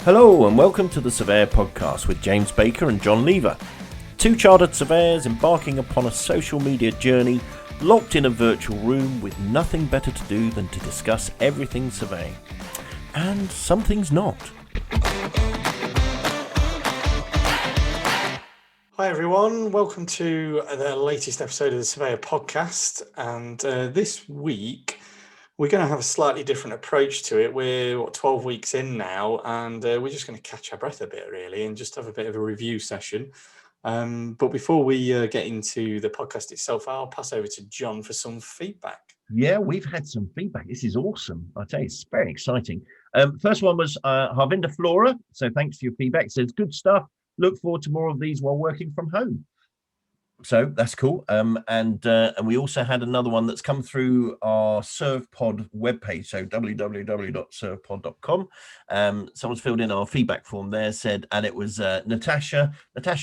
Hello and welcome to the SurveYOUR podcast with James Baker and Jon Lever. Two chartered surveyors embarking upon a social media journey, locked in a virtual room with nothing better to do than to discuss everything surveying. And some things not. Hi everyone, welcome to the latest episode of the SurveYOUR podcast, and this week we're going to have a slightly different approach to it. We're 12 weeks in now, and we're just going to catch our breath a bit really and just have a bit of a review session. But before we get into the podcast itself, I'll pass over to Jon for some feedback. Yeah, we've had some feedback. This is awesome. I tell you, it's very exciting. First one was Harvinder Flora. So thanks for your feedback. It says, good stuff. Look forward to more of these while working from home. So that's cool. And we also had another one that's come through our SurvePod webpage, so www.survepod.com. Someone's filled in our feedback form there, said, and it was Natasha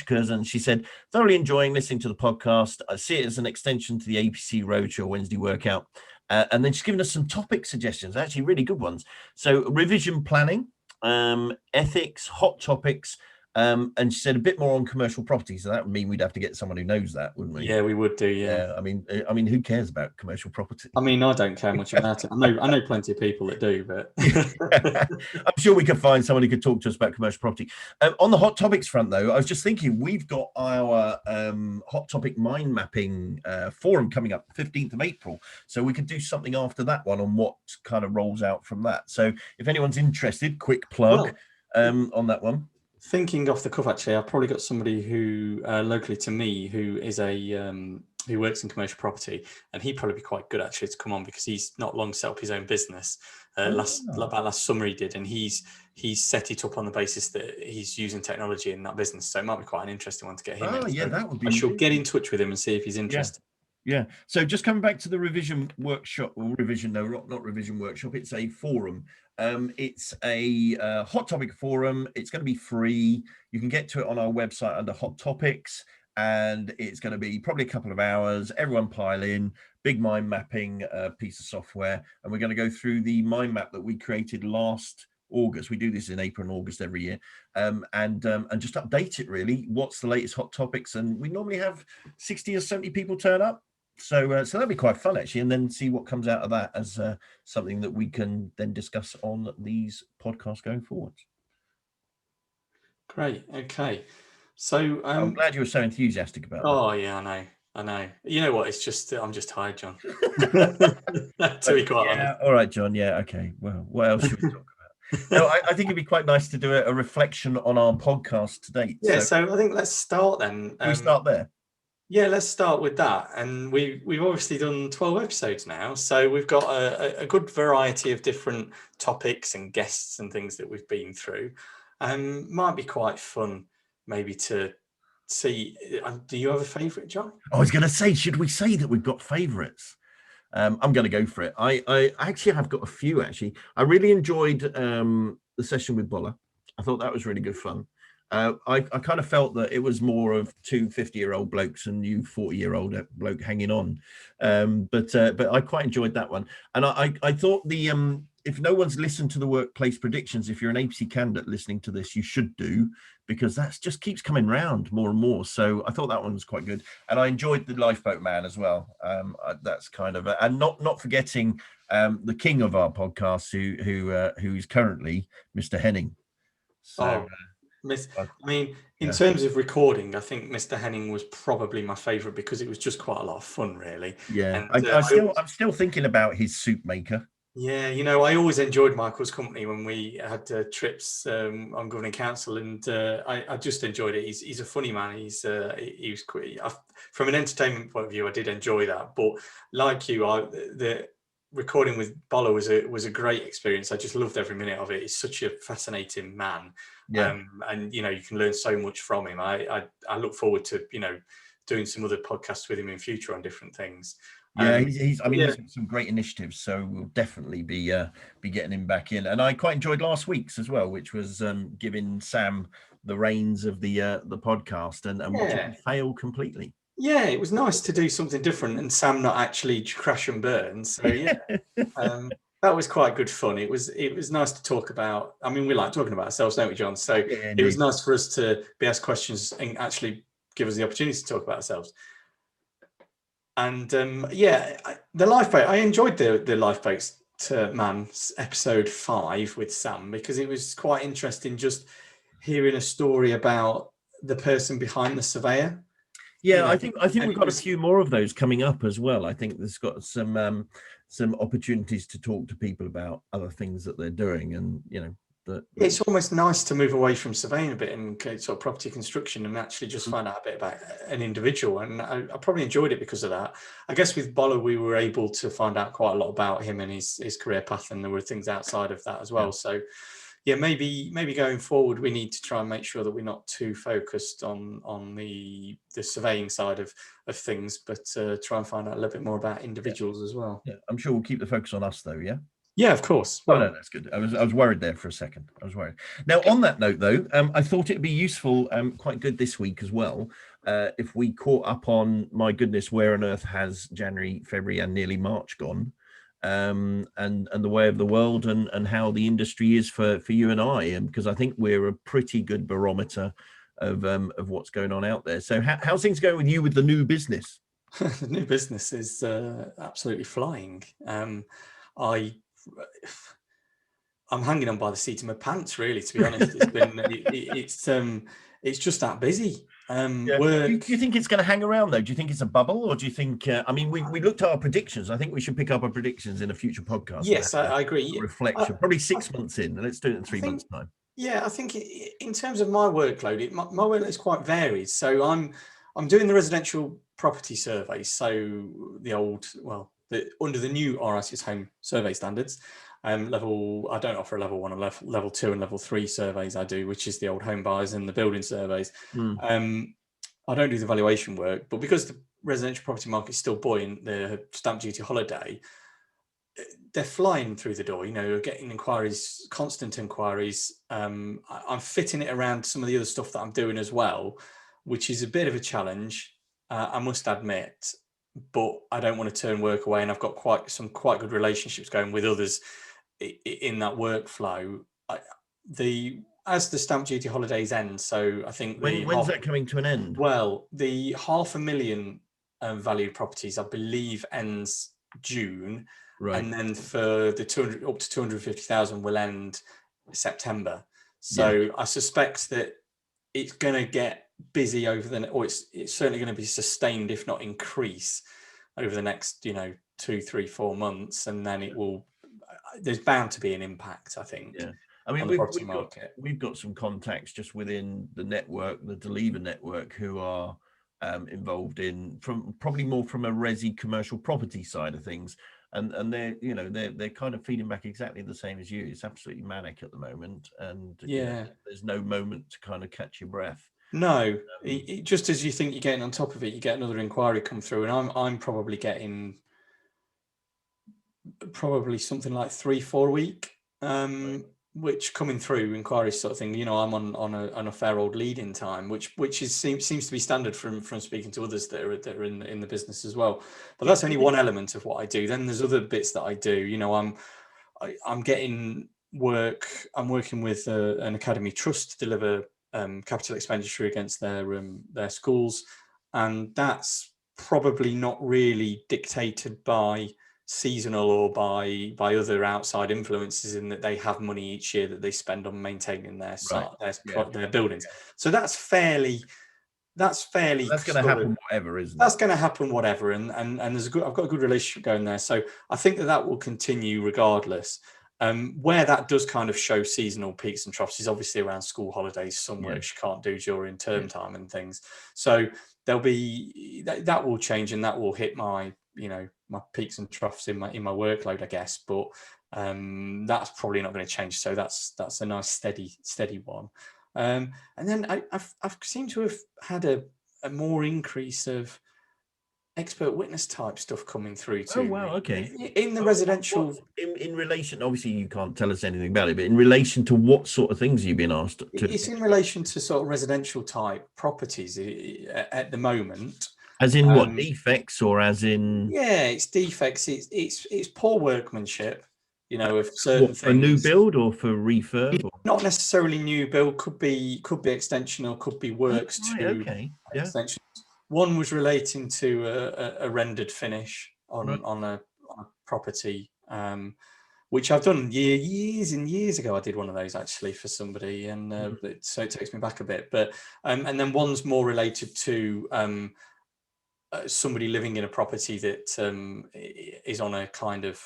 Curzon. She said, thoroughly enjoying listening to the podcast. I see it as an extension to the APC Roadshow Wednesday workout. And then she's given us some topic suggestions, actually really good ones. So revision planning, ethics, hot topics, and she said a bit more on commercial property. So that would mean we'd have to get someone who knows that, wouldn't we? Yeah, we would do. Yeah. I mean, who cares about commercial property? I mean, I don't care much about it. I know plenty of people that do, but I'm sure we could find someone who could talk to us about commercial property. On the hot topics front, though, I was just thinking we've got our hot topic mind mapping forum coming up 15th of April. So we could do something after that one on what kind of rolls out from that. So if anyone's interested, quick plug on that one. Thinking off the cuff, actually, I've probably got somebody who locally to me who is who works in commercial property, and he'd probably be quite good actually to come on because he's not long set up his own business. Last summer he did, and he's set it up on the basis that he's using technology in that business. So it might be quite an interesting one to get him. Yeah, that would be. I shall get in touch with him and see if he's interested. Yeah. So just coming back to the revision workshop, or revision, no, not revision workshop. It's a forum. It's a hot topic forum. It's going to be free. You can get to it on our website under hot topics, and it's going to be probably a couple of hours. Everyone pile in. Big mind mapping piece of software, and we're going to go through the mind map that we created last August. We do this in April and August every year, and just update it really. What's the latest hot topics? And we normally have 60 or 70 people turn up. So that'd be quite fun actually, and then see what comes out of that as something that we can then discuss on these podcasts going forward. Great. Okay. So I'm glad you were so enthusiastic about that. Oh yeah, I know. You know what? It's just I'm just tired, Jon. To be quite honest. All right, Jon. Yeah. Okay. Well, what else should we talk about? No, I think it'd be quite nice to do a reflection on our podcast to date. Yeah. So I think let's start then. We start there. Yeah, let's start with that. And we've obviously done 12 episodes now, so we've got a good variety of different topics and guests and things that we've been through. Might be quite fun maybe to see. Do you have a favourite, Jon? I was going to say, should we say that we've got favourites? I'm going to go for it. I actually have got a few, actually. I really enjoyed the session with Bola. I thought that was really good fun. I kind of felt that it was more of two 50-year-old blokes and you 40-year-old bloke hanging on. But I quite enjoyed that one. And I thought if no one's listened to the workplace predictions, if you're an APC candidate listening to this, you should do, because that just keeps coming round more and more. So I thought that one was quite good. And I enjoyed the lifeboat man as well. That's kind of, and not forgetting the king of our podcast, who's currently Mr. Henning. So. In terms of recording, I think Mr. Henning was probably my favourite because it was just quite a lot of fun, really. Yeah, and, I'm still thinking about his soup maker. Yeah, I always enjoyed Michael's company when we had trips on governing council, and I just enjoyed it. He's a funny man. He was quite, from an entertainment point of view, I did enjoy that. But like you, the recording with Bola was a great experience. I just loved every minute of it. He's such a fascinating man. Yeah. And you can learn so much from him. I look forward to doing some other podcasts with him in future on different things. Yeah, he's got some great initiatives, so we'll definitely be getting him back in. And I quite enjoyed last week's as well, which was giving Sam the reins of the podcast and watching him fail completely. Yeah, it was nice to do something different and Sam not actually crash and burn. So yeah. That was quite good fun. It was nice to talk about. I mean, we like talking about ourselves, don't we, John? So Yeah, it was indeed. nice for us to be asked questions and actually give us the opportunity to talk about ourselves. And the lifeboat. I enjoyed the lifeboats to Man episode 5 with Sam, because it was quite interesting just hearing a story about the person behind the surveyor. Yeah, I And think it we've got was, a few more of those coming up as well. I think there's got some opportunities to talk to people about other things that they're doing, and it's almost nice to move away from surveying a bit and sort of property construction and actually just find out a bit about an individual. And I probably enjoyed it because of that. I guess with Bolo, we were able to find out quite a lot about him and his career path, and there were things outside of that as well. Yeah. So yeah, maybe going forward, we need to try and make sure that we're not too focused on the surveying side of things, but try and find out a little bit more about individuals as well. Yeah, I'm sure we'll keep the focus on us though. Yeah. Yeah, of course. Well, no, that's good. I was worried there for a second. I was worried. Now, on that note, though, I thought it'd be useful, quite good this week as well, if we caught up on, my goodness, where on earth has January, February, and nearly March gone, and the way of the world, and how the industry is for you and I, and because I think we're a pretty good barometer of what's going on out there. So, how's things going with you with the new business? The new business is absolutely flying. I'm hanging on by the seat of my pants, really, to be honest. It's been it's just that busy. Do you think it's going to hang around though? Do you think it's a bubble, or do you think? I mean, we looked at our predictions. I think we should pick up our predictions in a future podcast. Yes, I agree. Reflection, probably 6 months in, and let's do it in 3 months' time. Yeah, I think in terms of my workload, my workload is quite varied. So I'm doing the residential property surveys. So under the new RICS home survey standards. I don't offer a level 1 or level 2 and level 3 surveys. I do, which is the old home buyers and the building surveys. I don't do the valuation work, but because the residential property market is still buoyant, the stamp duty holiday, they're flying through the door. Getting inquiries, constant inquiries. I'm fitting it around some of the other stuff that I'm doing as well, which is a bit of a challenge, I must admit. But I don't want to turn work away, and I've got quite good relationships going with others in that workflow. As the stamp duty holidays end, so I think when's that coming to an end? Well, the 500,000 valued properties, I believe, ends June, right, and then for the 200 up to 250,000 will end September. So I suspect that it's going to get busy it's certainly going to be sustained, if not increase, over the next 2, 3, 4 months, and then there's bound to be an impact, I think. Yeah, I mean, we've got some contacts just within the network, the Deliver network, who are involved probably more from a resi commercial property side of things, and they're kind of feeding back exactly the same as you. It's absolutely manic at the moment, and there's no moment to kind of catch your breath. No, just as you think you're getting on top of it, you get another inquiry come through, and I'm probably getting something like 3-4 a week, which coming through inquiries sort of thing. I'm on a fair old lead-in time, which seems to be standard from speaking to others that are in the business as well. But that's only one element of what I do. Then there's other bits that I do. I'm getting work. I'm working with an academy trust to deliver capital expenditure against their schools, and that's probably not really dictated by seasonal or by other outside influences, in that they have money each year that they spend on maintaining their buildings. So that's fairly that's going to happen whatever, isn't it? That's going to happen whatever, and I've got a good relationship going there, so I think that will continue regardless. Where that does kind of show seasonal peaks and troughs is obviously around school holidays, some work you can't do during term time and things. So there'll be that will change, and that will hit my my peaks and troughs in my workload, I guess. But that's probably not going to change. So that's a nice steady one. And then I've seemed to have had a more increase of expert witness type stuff coming through too. Oh wow, okay. In the residential, in relation, obviously you can't tell us anything about it, but in relation to what sort of things you've been asked to? It's in relation to sort of residential type properties at the moment. As in what, defects, or as in? Yeah, it's defects. It's poor workmanship. of certain What, things. for new build or for refurb? Or? Not necessarily new build, could be extension or could be works to extensions. One was relating to a rendered finish on a property, which I've done years and years ago. I did one of those actually for somebody, and so it takes me back a bit. But and then one's more related to somebody living in a property that is on a kind of,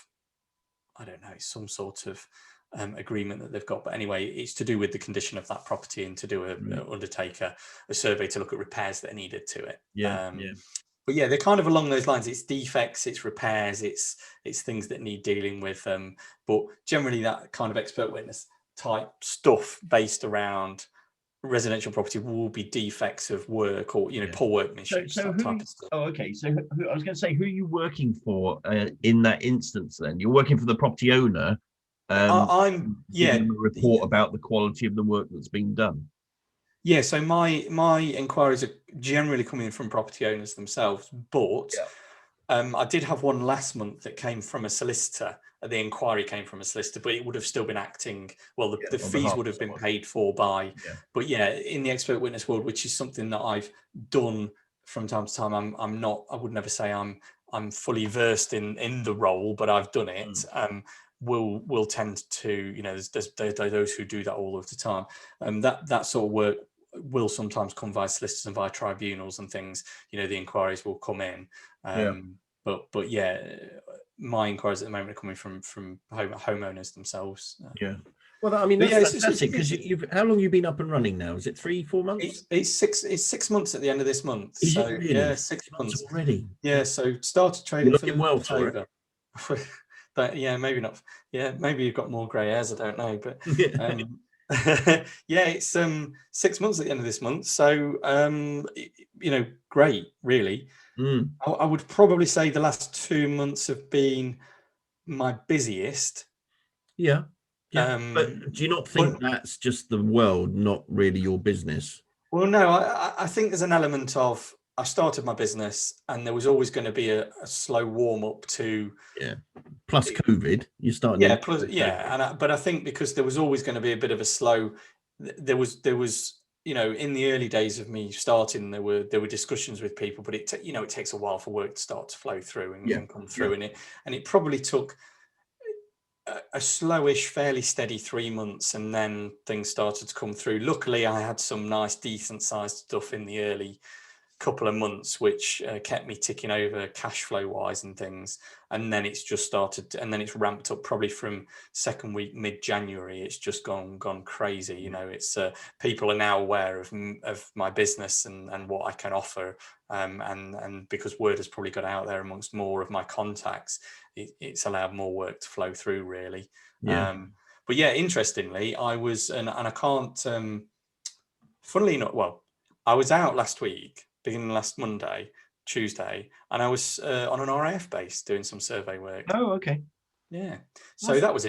I don't know, some sort of agreement that they've got. But anyway, it's to do with the condition of that property and to undertake a survey to look at repairs that are needed to it. But yeah, they're kind of along those lines. It's defects, it's repairs, it's things that need dealing with. But generally that kind of expert witness type stuff based around residential property will be defects of work or poor workmanship. So type of stuff. Okay. So I was going to say, who are you working for in that instance? Then you're working for the property owner. I'm giving them a report about the quality of the work that's been done. Yeah, so my inquiries are generally coming from property owners themselves, but I did have one last month that came from a solicitor. The inquiry came from a solicitor, but it would have still been acting. Well, the fees would have been paid for by. But yeah, in the expert witness world, which is something that I've done from time to time, I'm not. I would never say I'm fully versed in the role, but I've done it. Will tend to, there's those who do that all of the time, and that sort of work will sometimes come via solicitors and via tribunals and things. The inquiries will come in, but yeah, my inquiries at the moment are coming from homeowners themselves. Well, I mean, that's fantastic, because how long have you been up and running now? Is it 3-4 months? It's 6 months at the end of this month. Is so it really? Yeah, 6 months already. Yeah, so started trading. You're looking well for it. But yeah, maybe not. Yeah, maybe you've got more grey hairs. I don't know, but yeah, it's 6 months at the end of this month. So great, really. I would probably say the last 2 months have been my busiest. But do you not think that's just the world, not really your business? Well, no, I think there's an element of, I started my business and there was always going to be a slow warm up to plus COVID. You started but I think because there was always going to be a bit of a slow, there was in the early days of me starting, there were discussions with people, but it takes a while for work to start to flow through and come through in it, and it probably took a slowish, fairly steady 3 months, and then things started to come through. Luckily, I had some nice, decent sized stuff in the early couple of months, which kept me ticking over cash flow wise and things. And then it's just started, and then it's ramped up probably from second week, mid-January. It's just gone crazy. It's people are now aware of my business and what I can offer. And because word has probably got out there amongst more of my contacts, it's allowed more work to flow through, really. But yeah, interestingly, I was, and I can't, funnily enough, well, I was out last week, beginning last Monday, Tuesday, and I was on an RAF base doing some survey work. Oh, okay. Yeah. So that was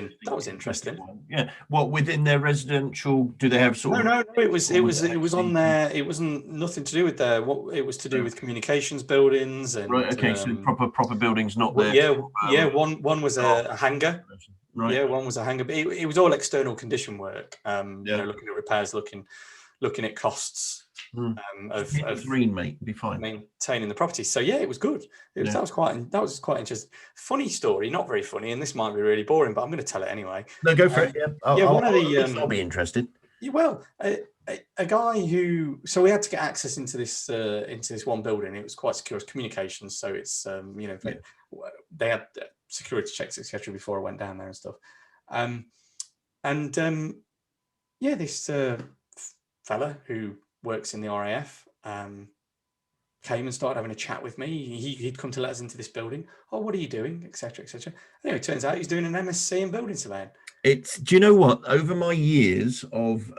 interesting. Yeah. What, within their residential? Do they have sort of? No. It was on there. It wasn't nothing to do with there. It was to do with communications buildings and. Right. Okay. So proper buildings, not there. Yeah. One was a hangar. Right. Yeah. One was a hangar. But it was all external condition work. Looking at repairs, looking at costs. Of green, mate, be fine. Maintaining the property. So yeah, it was good. That was quite interesting. Funny story, not very funny, and this might be really boring, but I'm going to tell it anyway. No, go for it. I'll be interested. Well, a guy who, so we had to get access into this one building. It was quite secure. It's communications, so it's they had security checks, etc. before I went down there and stuff. This fella who works in the RAF came and started having a chat with me. He'd come to let us into this building. Oh, what are you doing, etc., etc. Anyway, it turns out he's doing an MSc in building surveying. Do you know what, over my years of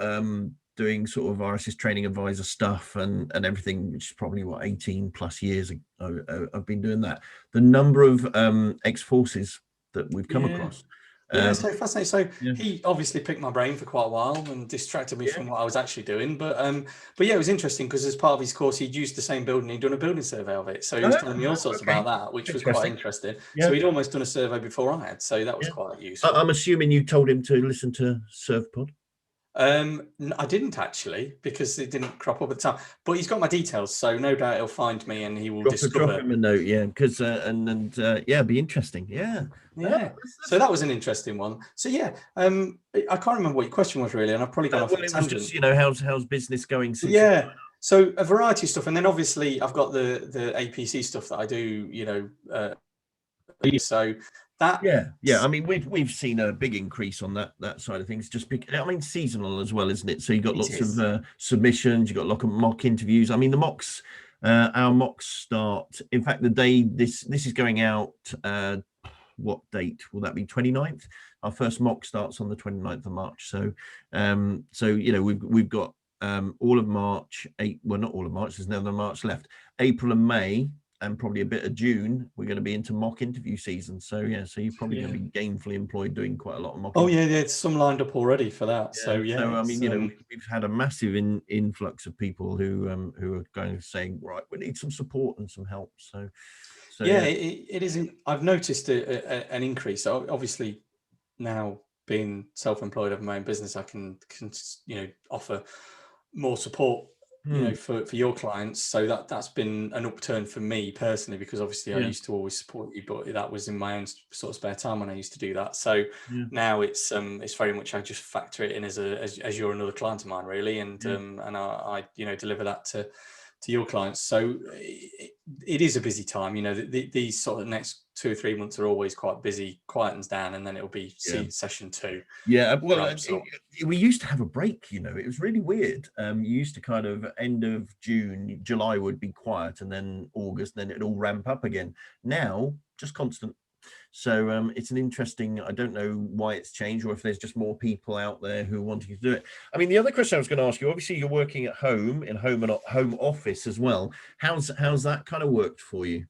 doing sort of RSS training advisor stuff and everything, which is probably 18 plus years I've been doing that, the number of ex-forces that we've come across, Yeah, so fascinating. So yeah. he obviously picked my brain for quite a while and distracted me from what I was actually doing. But yeah, it was interesting because as part of his course, he'd used the same building. He'd done a building survey of it. So he was telling me all sorts about that, which was quite interesting. So he'd almost done a survey before I had. So that was quite useful. I'm assuming you told him to listen to SurvePod. I didn't actually, because it didn't crop up at the time. But he's got my details, so no doubt he'll find me and he will Drop him a note, because it'd be interesting. So that was an interesting one. So I can't remember what your question was really, and I've probably gone off on a tangent. Just, how's business going since so a variety of stuff, and then obviously I've got the APC stuff that I do, so that I mean we've seen a big increase on that side of things, just seasonal as well, isn't it? So you've got lots of submissions, you've got a lot of mock interviews. I mean the mocks, our mocks start, in fact the day this is going out, what date will that be? 29th. Our first mock starts on the 29th of March. So we've got all of March, not all of March, there's another March left, April and May, and probably a bit of June, we're going to be into mock interview season. So you're probably going to be gainfably employed doing quite a lot of mock. There's some lined up already for that. We've had a massive influx of people who are going saying, right, we need some support and some help. It isn't. I've noticed an increase. So obviously now being self-employed, of my own business, I can offer more support for your clients. So that's been an upturn for me personally, because obviously I used to always support you, but that was in my own sort of spare time when I used to do that. So now it's very much, I just factor it in as you're another client of mine really, and I deliver that to your clients. So it is a busy time. These sort of next 2 or 3 months are always quite busy, quietens down, and then it'll be session 2. We used to have a break, it was really weird. You used to kind of end of June, July would be quiet, and then August, then it'd all ramp up again. Now just constant. So it's an interesting, I don't know why it's changed, or if there's just more people out there who are wanting to do it. I mean, the other question I was going to ask you, obviously you're working at home, in home office as well. How's that kind of worked for you?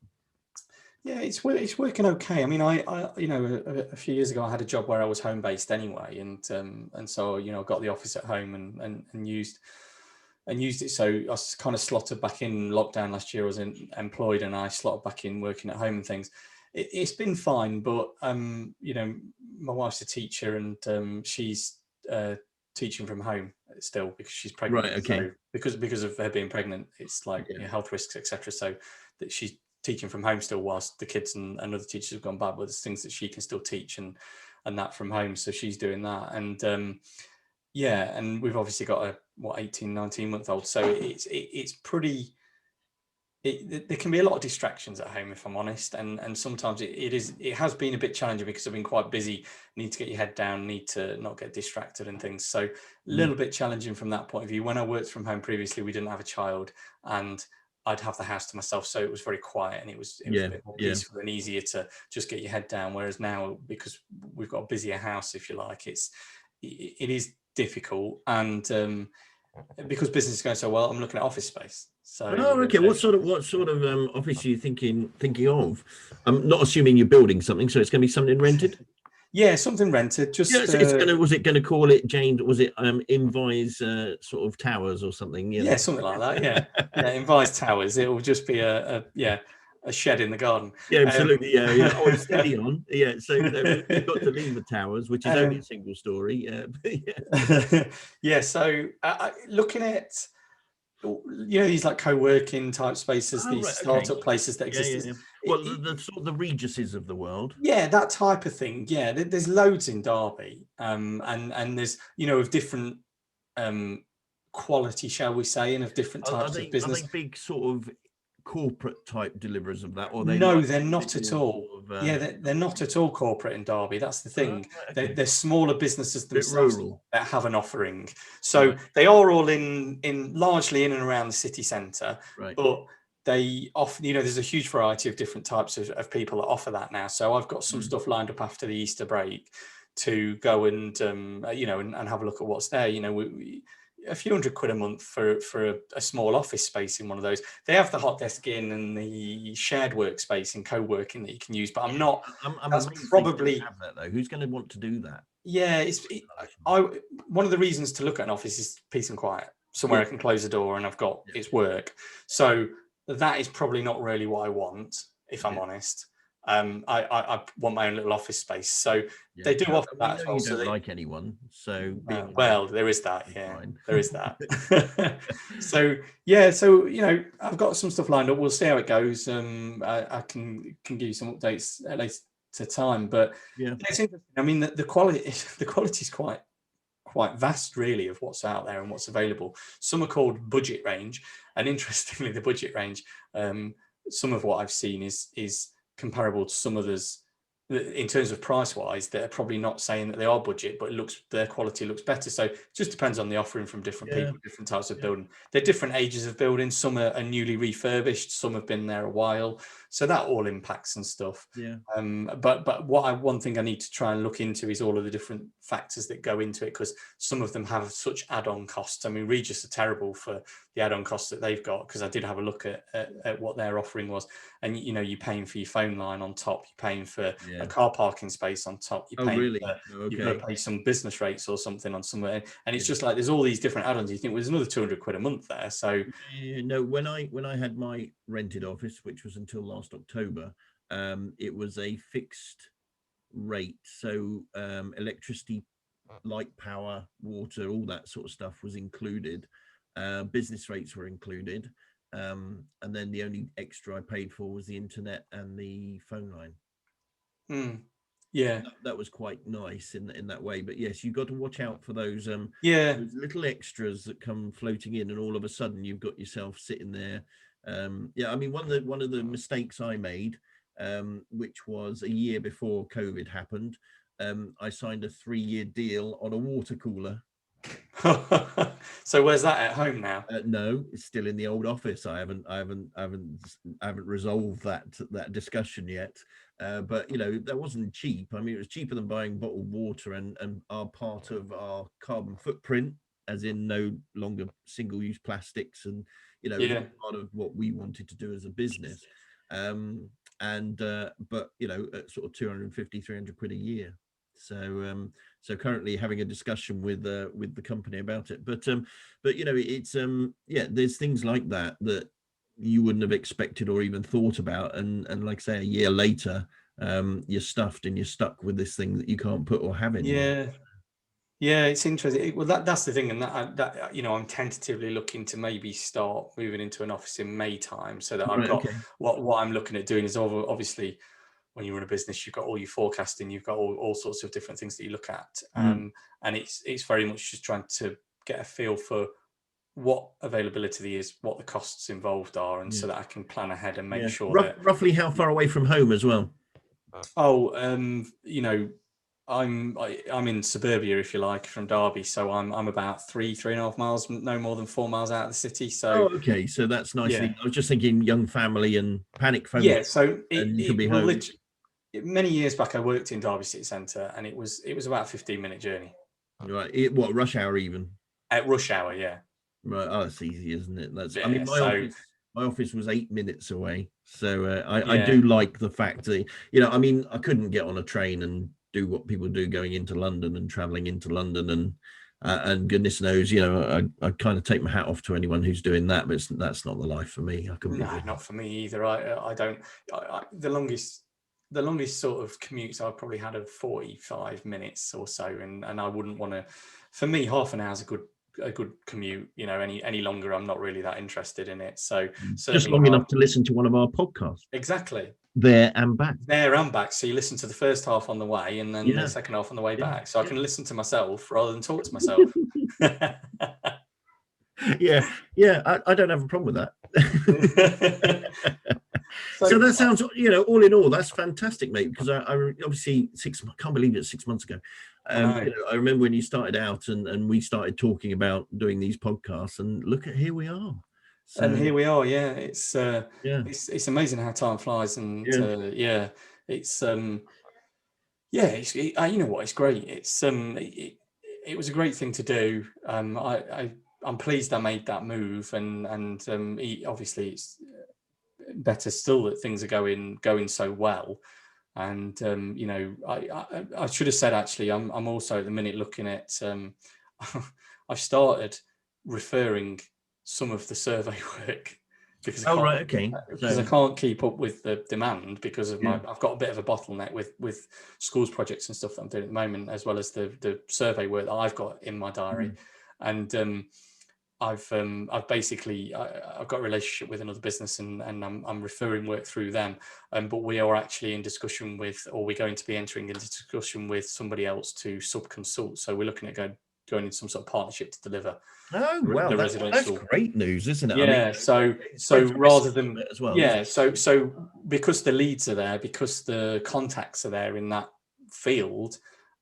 Yeah, it's working okay. I mean, I a few years ago I had a job where I was home based anyway, and so I got the office at home and used it. So I kind of slotted back in lockdown last year. I was employed, and I slotted back in working at home and things. It's been fine, but my wife's a teacher, and she's teaching from home still because she's pregnant. Right. Okay. So because of her being pregnant, it's like health risks, etc. So that she's teaching from home still, whilst the kids and other teachers have gone back, but there's things that she can still teach and that from home. So she's doing that, and and we've obviously got a 18, 19-month old. So it's pretty. There can be a lot of distractions at home, if I'm honest, and sometimes it has been a bit challenging because I've been quite busy, need to get your head down, need to not get distracted and things. So a little bit challenging from that point of view. When I worked from home previously, we didn't have a child, and I'd have the house to myself, so it was very quiet, and it was a bit more peaceful and easier to just get your head down. Whereas now, because we've got a busier house, if you like, it is difficult, and because business is going so well, I'm looking at office space. So okay. What sort of office are you thinking of? I'm not assuming you're building something, so it's going to be something rented. Yeah, something rented. Just was it going to call it James? Was it Invise sort of Towers or something? Yeah, something like that. Yeah, Invise Towers. It will just be a shed in the garden. Yeah, absolutely. Or steady on. Yeah, so we've got to leave the Towers, which is only a single story. So looking at these like co-working type spaces, startup places that exist. Well, the sort of the Reguses of the world. Yeah, that type of thing. Yeah, there's loads in Derby, and there's of different quality, shall we say, and of different types of business. Are they big sort of corporate type deliverers of that, or they're not at all. They're not at all corporate in Derby. That's the thing. They're smaller businesses themselves that have an offering. So they are all in largely in and around the city centre, but they offer, there's a huge variety of different types of people that offer that now. So I've got some stuff lined up after the Easter break to go and and have a look at what's there. a few £100 a month for a small office space in one of those. They have the hot desk in and the shared workspace and co-working that you can use, but I'm not. I'm That's amazed probably they have that though. Who's going to want to do that? Yeah, one of the reasons to look at an office is peace and quiet, somewhere I can close the door and I've got its work. So that is probably not really what I want, if I'm honest. I want my own little office space. So they do offer that as well. You don't like anyone, so well, there is that. Yeah, fine. there is that. So yeah, so I've got some stuff lined up. We'll see how it goes. I can give you some updates at later time, but it's interesting. I mean, the quality is quite vast, really, of what's out there and what's available. Some are called budget range, and interestingly, the budget range, some of what I've seen is comparable to some others in terms of price wise that are probably not saying that they are budget, but their quality looks better. So it just depends on the offering from different people, different types of building. They're different ages of building. Some are newly refurbished, some have been there a while, so that all impacts and stuff. But one thing I need to try and look into is all of the different factors that go into it, because some of them have such add-on costs. I mean, Regis are terrible for the add-on costs that they've got, because I did have a look at what their offering was, and you're paying for your phone line on top, you're paying for a car parking space on top, you're paying you've got to pay some business rates or something on somewhere, and it's just like there's all these different add-ons. You think, well, there's another £200 a month there. So no, when I had my rented office, which was until last October, it was a fixed rate, so electricity, light, power, water, all that sort of stuff was included. Business rates were included, and then the only extra I paid for was the internet and the phone line. That was quite nice in that way. But yes, you've got to watch out for those those little extras that come floating in, and all of a sudden you've got yourself sitting there. I mean, one of the mistakes I made, which was a year before COVID happened, I signed a 3-year deal on a water cooler. So where's that, at home now? No, it's still in the old office. I haven't resolved that discussion yet. But that wasn't cheap. I mean, it was cheaper than buying bottled water, and are part of our carbon footprint, as in no longer single-use plastics, and part of what we wanted to do as a business. But at sort of 250, 300 quid a year. So currently having a discussion with the company about it, but it's there's things like that you wouldn't have expected or even thought about, and like I say, a year later, you're stuffed and you're stuck with this thing that you can't put or have anymore. It's interesting. Well, that's the thing, and that I'm tentatively looking to maybe start moving into an office in May time, so that I've got what I'm looking at doing is obviously, when you run a business, you've got all your forecasting, you've got all sorts of different things that you look at, and it's very much just trying to get a feel for what availability is, what the costs involved are, and so that I can plan ahead and make sure that roughly how far away from home as well. I'm in suburbia, if you like, from Derby, so I'm about 3.5 miles, no more than 4 miles out of the city. So so that's nice. I was just thinking young family and panic phone. So you can be home. Many years back, I worked in Derby City Centre, and it was about a 15-minute journey. Right. What, rush hour even? At rush hour, yeah. Right. Oh, that's easy, isn't it? That's. I mean, my office was 8 minutes away, so I do like the fact that I mean, I couldn't get on a train and do what people do going into London and traveling into London, and goodness knows, I kind of take my hat off to anyone who's doing that, but that's not the life for me. I couldn't. No, not for me either. I don't. The longest sort of commutes I've probably had of 45 minutes or so, and I wouldn't want to. For me, half an hour is a good commute. Any longer, I'm not really that interested in it. So just long enough to listen to one of our podcasts. Exactly. There and back. So you listen to the first half on the way, and then the second half on the way back. So I can listen to myself rather than talk to myself. I don't have a problem with that. So that sounds, all in all, that's fantastic, mate. Because I obviously I can't believe it's 6 months ago. I remember when you started out, and we started talking about doing these podcasts, and look at here we are. So, and here we are. It's amazing how time flies, and it's you know what, it's great. It's it was a great thing to do. I'm pleased I made that move, and obviously it's better still that things are going so well. And I should have said, actually, I'm also at the minute looking at I've started referring some of the survey work because I can't keep up with the demand because of I've got a bit of a bottleneck with schools projects and stuff that I'm doing at the moment, as well as the survey work that I've got in my diary. And I've basically I've got a relationship with another business, and I'm referring work through them. But we are actually in discussion with, or we're going to be entering into discussion with somebody else to sub-consult. So we're looking at going into some sort of partnership to deliver. Oh, well, that's great news, isn't it? Yeah. I mean, so rather than as well, so because the leads are there, because the contacts are there in that field,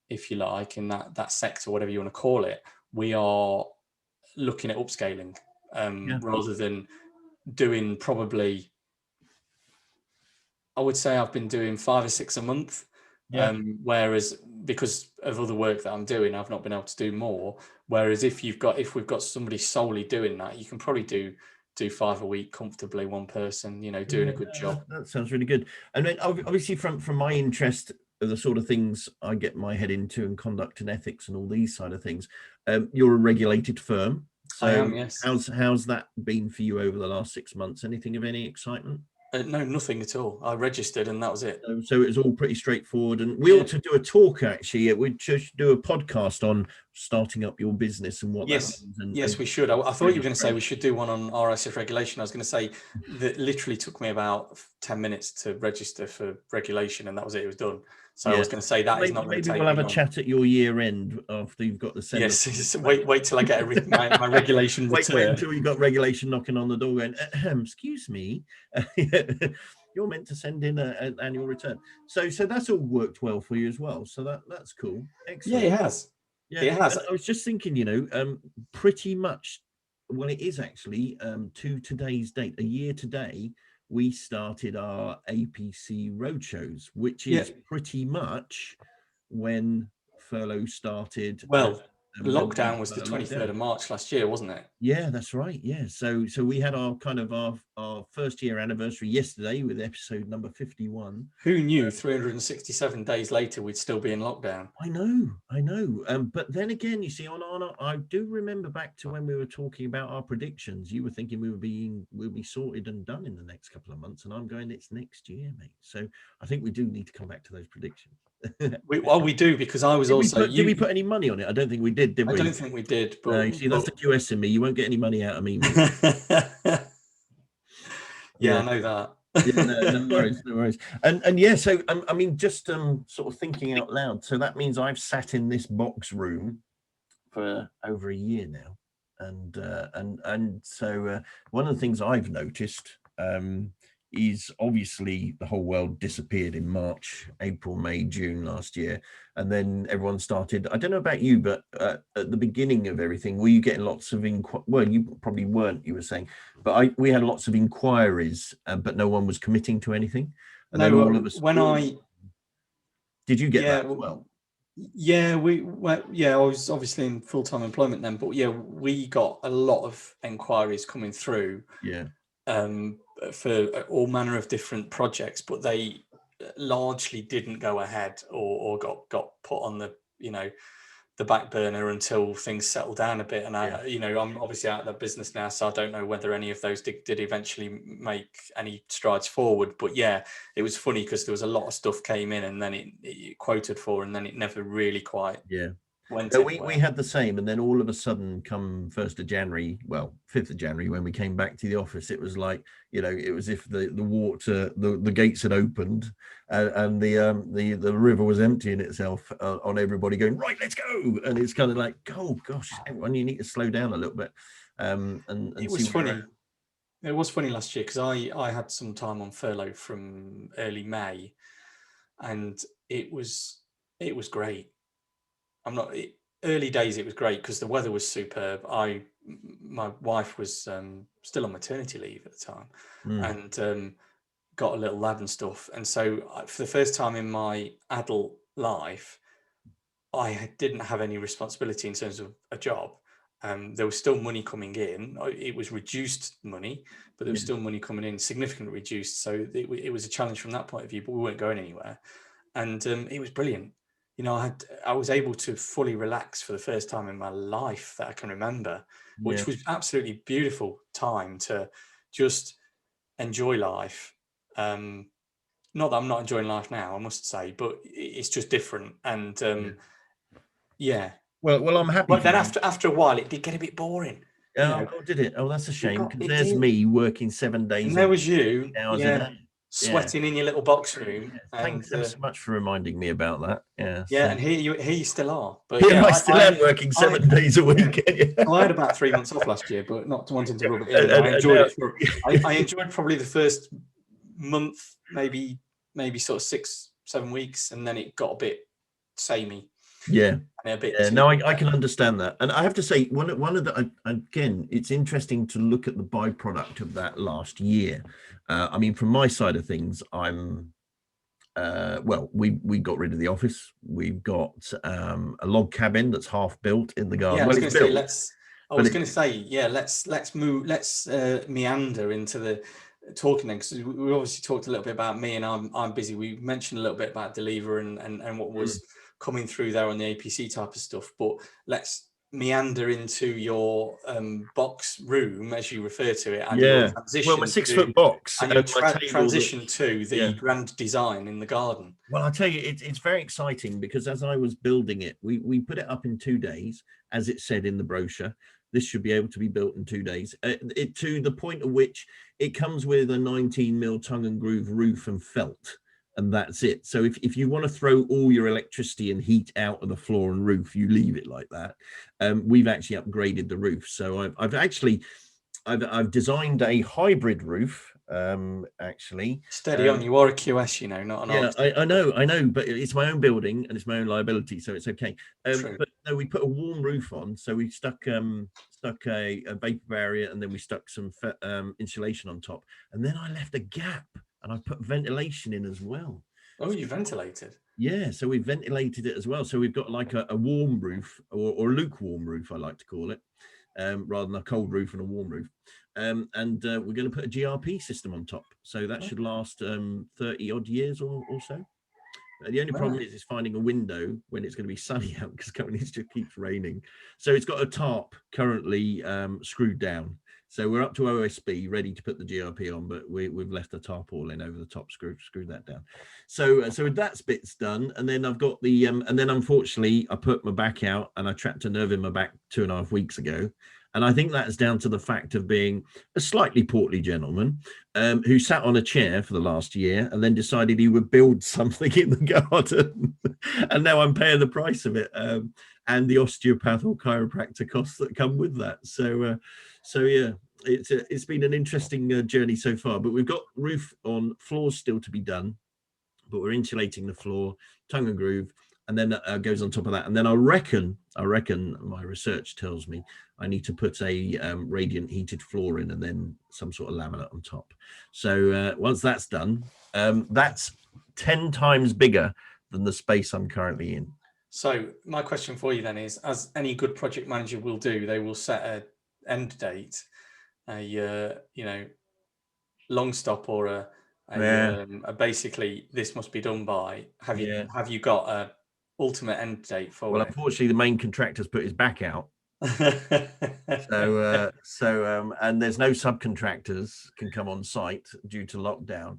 if you like, in that sector, whatever you want to call it, we are looking at upscaling rather than doing, probably, I would say I've been doing 5 or 6 a month. Whereas because of other work that I'm doing, I've not been able to do more. Whereas if we've got somebody solely doing that, you can probably do 5 a week comfortably, one person, doing a good job. That sounds really good. And then obviously from my interest of the sort of things I get my head into, and conduct and ethics and all these side of things, you're a regulated firm. So I am, yes. How's that been for you over the last 6 months? Anything of any excitement? No, nothing at all. I registered and that was it. So it was all pretty straightforward. And we ought to do a talk, actually. We should do a podcast on starting up your business and what that means. Yes, we should. I thought you were going to say we should do one on RSF regulation. I was going to say that literally took me about 10 minutes to register for regulation, and that was it. It was done. So I was going to say that is not going to take. Maybe we'll have a chat at your year end after you've got the Senate. Yes, wait till I get my regulation return. Wait until you got regulation knocking on the door going, excuse me, you're meant to send in an annual return. So that's all worked well for you as well. So that's cool. Excellent. Yeah, it has. Yeah, it has. I was just thinking, pretty much, well, it is actually to today's date, a year today, we started our APC roadshows, which is pretty much when furlough started. Well, lockdown was the 23rd of March last year, wasn't it? Yeah, that's right. Yeah. So we had our first year anniversary yesterday with episode number 51. Who knew 367 days later we'd still be in lockdown? I know. But then again, you see, I do remember back to when we were talking about our predictions. You were thinking we'll be sorted and done in the next couple of months, and I'm going, it's next year, mate. So I think we do need to come back to those predictions. we do, because I was did we put any money on it? I don't think we did we? I don't think we did. But you see, that's the QS in me. You won't get any money out of me. Yeah, I know that. No worries. And yeah, so I mean, just sort of thinking out loud. So that means I've sat in this box room for over a year now, and so one of the things I've noticed is obviously the whole world disappeared in March, April, May, June last year. And then everyone started, I don't know about you, but at the beginning of everything, were you getting lots of well, you probably weren't, you were saying, but we had lots of inquiries, but no one was committing to anything. And then all of us, did you get that as well? Yeah, I was obviously in full-time employment then, but yeah, we got a lot of inquiries coming through. Yeah. For all manner of different projects, but they largely didn't go ahead or got put on the back burner until things settled down a bit. And I'm obviously out of the business now, so I don't know whether any of those did eventually make any strides forward. But yeah, it was funny because there was a lot of stuff came in, and then it quoted for, and then it never really quite went. So we had the same, and then all of a sudden, come 1st of January, well, 5th of January, when we came back to the office, it was like, it was if the water, the gates had opened, and the river was emptying itself on everybody going, right, let's go. And it's kind of like, oh gosh, everyone, you need to slow down a little bit. And it was funny. It was funny last year because I had some time on furlough from early May, and it was great. Early days, it was great because the weather was superb. My wife was still on maternity leave at the time, and got a little lad and stuff. And so for the first time in my adult life, I didn't have any responsibility in terms of a job. there was still money coming in. It was reduced money, but there was still money coming in, significantly reduced. So it was a challenge from that point of view, but we weren't going anywhere. And it was brilliant. You know, I was able to fully relax for the first time in my life that I can remember, which was absolutely beautiful time to just enjoy life. Not that I'm not enjoying life now, I must say, but it's just different. And Well, I'm happy. But then after a while, it did get a bit boring. Oh, did it? Oh, that's a shame, because there's me working 7 days. And there was you, hours a day. sweating in your little box room. Thanks ever so much for reminding me about that. And here you still are. But I still am working 7 days a week. Well, I had about 3 months off last year, but not wanting to rub it in. I enjoyed it. I enjoyed probably the first month, maybe sort of 6-7 weeks, and then it got a bit samey. No, I can understand that. And I have to say, one of the, again, it's interesting to look at the byproduct of that last year. I mean, from my side of things, I'm we got rid of the office. We've got a log cabin that's half built in the garden. Let's meander into the talking then, because we obviously talked a little bit about me, and I'm busy. We mentioned a little bit about Deliver and what was coming through there on the APC type of stuff, but let's meander into your box room, as you refer to it, and your transition, my 6-foot box, and your transition to the grand design in the garden. Well, I'll tell you, it's very exciting, because as I was building it, we put it up in 2 days, as it said in the brochure. This should be able to be built in 2 days, to the point at which it comes with a 19mm tongue and groove roof and felt, and that's it. So if you want to throw all your electricity and heat out of the floor and roof, you leave it like that. We've actually upgraded the roof. So I've designed a hybrid roof. Actually, steady on, you are a QS, you know, not an I know, but it's my own building and it's my own liability, so it's okay. But no, we put a warm roof on, so we stuck a vapor barrier, and then we stuck some insulation on top, and then I left a gap, and I put ventilation in as well. Oh, you ventilated? Yeah, so we ventilated it as well. So we've got like a warm roof, or a lukewarm roof, I like to call it, rather than a cold roof and a warm roof. And we're going to put a GRP system on top, so that should last 30 odd years or so. The only problem is finding a window when it's going to be sunny out, because currently it just keeps raining. So it's got a tarp currently screwed down. So we're up to OSB, ready to put the GRP on, but we've left the tarpaulin over the top, screwed that down. So that bit's done, and then I've got the and then unfortunately I put my back out, and I trapped a nerve in my back 2.5 weeks ago. And I think that's down to the fact of being a slightly portly gentleman who sat on a chair for the last year and then decided he would build something in the garden. And now I'm paying the price of it, and the osteopath or chiropractor costs that come with that. So yeah, it's been an interesting journey so far. But we've got roof on, floors still to be done, but we're insulating the floor, tongue and groove. And then goes on top of that. And then I reckon my research tells me I need to put a radiant heated floor in, and then some sort of laminate on top. So once that's done, that's 10 times bigger than the space I'm currently in. So my question for you then is, as any good project manager will do, they will set an end date, a long stop, or a basically this must be done by. Have you got a ultimate end date for Well, it? unfortunately, the main contractor's put his back out. So and there's no subcontractors can come on site due to lockdown.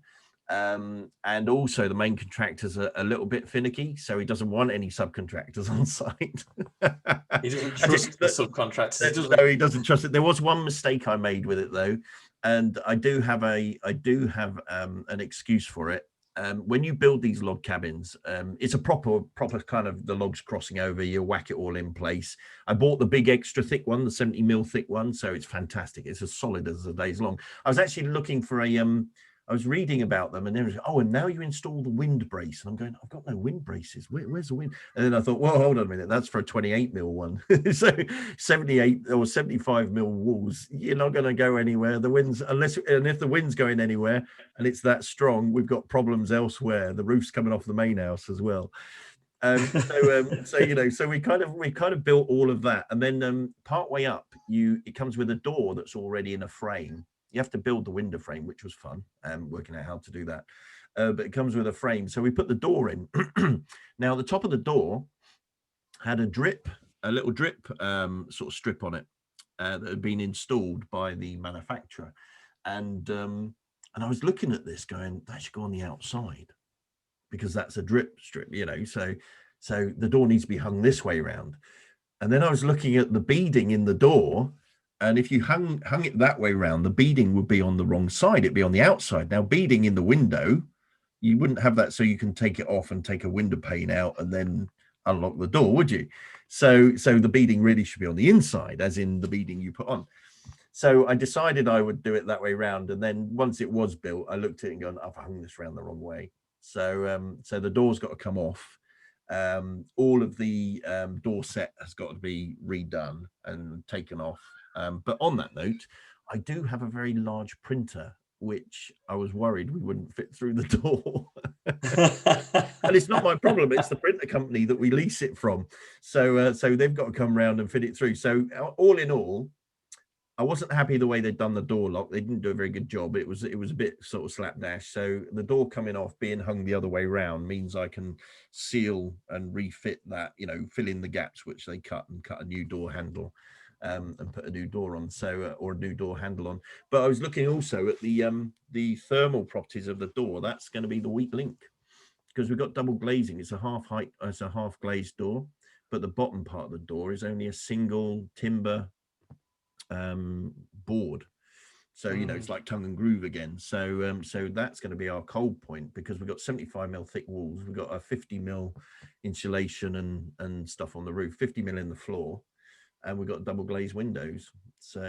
And also the main contractors are a little bit finicky, so he doesn't want any subcontractors on site. He doesn't trust the subcontractors. No, he doesn't trust it. There was one mistake I made with it though, and I do have an excuse for it. When you build these log cabins, it's a proper kind of, the logs crossing over, you whack it all in place. I bought the big extra thick one, the 70mm thick one, so it's fantastic. It's as solid as the day's long. I was actually looking for I was reading about them, and there was, and now you install the wind brace. And I'm going, I've got no wind braces. Where's the wind? And then I thought, well, hold on a minute. That's for a 28mm one. So 78 or 75mm walls, you're not going to go anywhere. The wind's, if the wind's going anywhere and it's that strong, we've got problems elsewhere. The roof's coming off the main house as well. So we kind of built all of that, and then part way up, it comes with a door that's already in a frame. You have to build the window frame, which was fun, working out how to do that. But it comes with a frame. So we put the door in. Now, the top of the door had a little drip sort of strip on it that had been installed by the manufacturer. And I was looking at this going, that should go on the outside because that's a drip strip, so the door needs to be hung this way around. And then I was looking at the beading in the door, and if you hung it that way around, the beading would be on the wrong side. It'd be on the outside. Now, beading in the window, you wouldn't have that, so you can take it off and take a window pane out and then unlock the door, would you? So the beading really should be on the inside, as in the beading you put on. So I decided I would do it that way around. And then once it was built, I looked at it and gone, I've hung this around the wrong way. So the door's got to come off. All of the door set has got to be redone and taken off. But on that note, I do have a very large printer, which I was worried we wouldn't fit through the door. And it's not my problem. It's the printer company that we lease it from. So they've got to come around and fit it through. So all in all, I wasn't happy the way they'd done the door lock. They didn't do a very good job. It was a bit sort of slapdash. So the door coming off, being hung the other way around, means I can seal and refit that, fill in the gaps which they cut, and cut a new door handle and put a new door on, or a new door handle on. But I was looking also at the thermal properties of the door. That's going to be the weak link, because we've got double glazing. It's a half glazed door, but the bottom part of the door is only a single timber board. So it's like tongue and groove again. So that's going to be our cold point, because we've got 75mm thick walls. We've got a 50mm insulation and stuff on the roof, 50mm in the floor, and we've got double glazed windows. So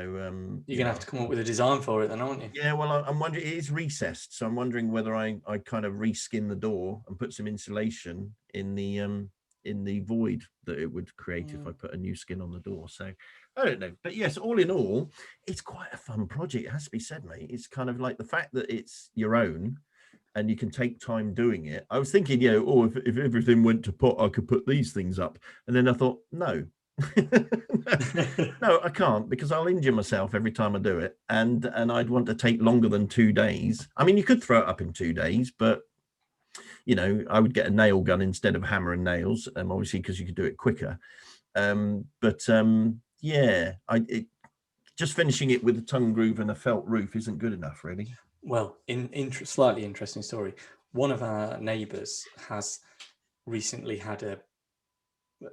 you're gonna have to come up with a design for it then, aren't you? Yeah, well, I'm wondering, it is recessed, so I'm wondering whether I kind of reskin the door and put some insulation in the void that it would create if I put a new skin on the door. So I don't know, but yes, all in all, it's quite a fun project. It has to be said, mate. It's kind of like the fact that it's your own and you can take time doing it. I was thinking, if everything went to pot, I could put these things up. And then I thought, no, no, I can't, because I'll injure myself every time I do it. And I'd want to take longer than 2 days. I mean, you could throw it up in 2 days, but I would get a nail gun instead of hammer and nails, obviously, because you could do it quicker. Just finishing it with a tongue groove and a felt roof isn't good enough, really. Well, slightly interesting story. One of our neighbours has recently had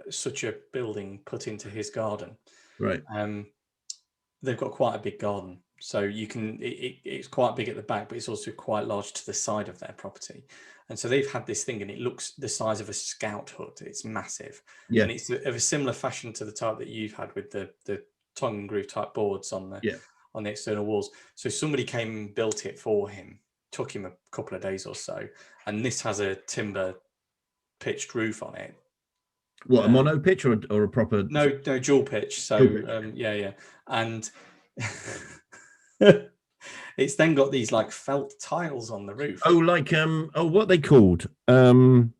such a building put into his garden. Right. They've got quite a big garden, so you can. It's quite big at the back, but it's also quite large to the side of their property. And so they've had this thing, and it looks the size of a scout hut. It's massive, and it's of a similar fashion to the type that you've had with the tongue and groove type boards on the external walls. So somebody came and built it for him. Took him a couple of days or so, and this has a timber pitched roof on it. What, a mono pitch or a proper? No, dual pitch. So and it's then got these like felt tiles on the roof. Oh, like what are they called? So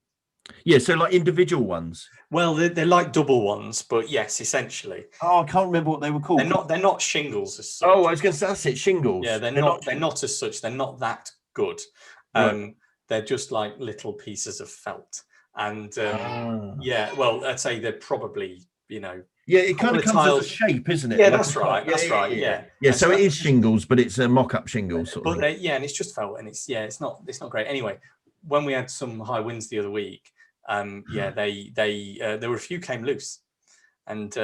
like individual ones. Well, they're like double ones, but yes, essentially. Oh, I can't remember what they were called. They're not shingles as such. Oh, I was going to say, that's it, shingles. Yeah, they're not as such. They're not that good. Right. They're just like little pieces of felt. And well, I'd say they're probably, Yeah, it kind of comes as a shape, isn't it? Yeah, like that's right. That's right. Yeah. So it is shingles, but it's a mock-up shingles. Sort of. And it's just felt, and it's not great. Anyway, when we had some high winds the other week, there were a few came loose, and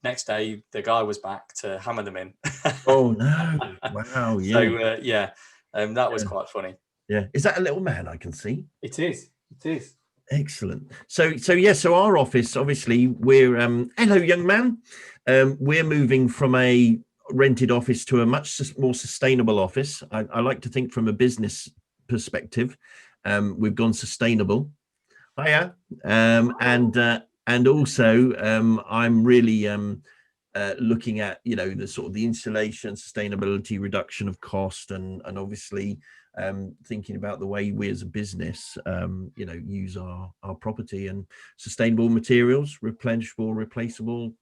next day the guy was back to hammer them in. Oh no! Wow. Yeah. So that was quite funny. Yeah. Is that a little man I can see? It is. Excellent. So our office, obviously, we're hello, young man. We're moving from a rented office to a much more sustainable office. I like to think from a business perspective, we've gone sustainable. Hiya. And also I'm really looking at the sort of the insulation, sustainability, reduction of cost, and obviously thinking about the way we as a business use our property, and sustainable materials, replenishable, replaceable,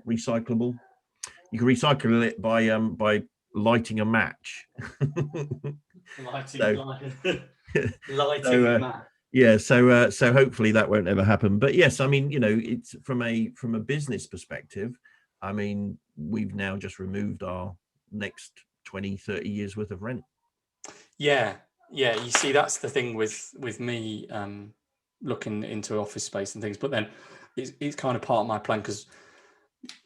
recyclable, You can recycle it by lighting a match. Lighting, So, lighting so, match. yeah, so hopefully that won't ever happen. But yes, I mean, it's from a business perspective. I mean, we've now just removed our next 20, 30 years worth of rent. Yeah, you see, that's the thing with me looking into office space and things, but then it's kind of part of my plan, because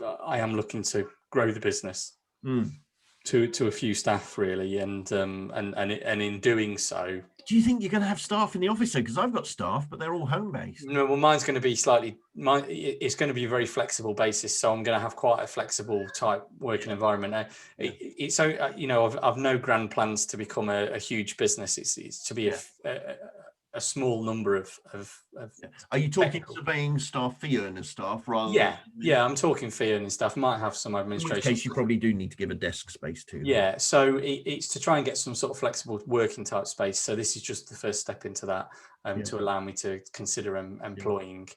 I am looking to grow the business to a few staff, really, and in doing so. Do you think you're going to have staff in the office? Because I've got staff, but they're all home based. No, well, mine's going to be it's going to be a very flexible basis, so I'm going to have quite a flexible type working environment. Now, it's so I've no grand plans to become a huge business. It's to be a small number of. Are you talking surveying staff, fee earner staff, rather? Yeah, I'm talking fee earning staff. Might have some administration. In which case, you probably do need to give a desk space too. Yeah, so it's to try and get some sort of flexible working type space. So this is just the first step into that, to allow me to consider employing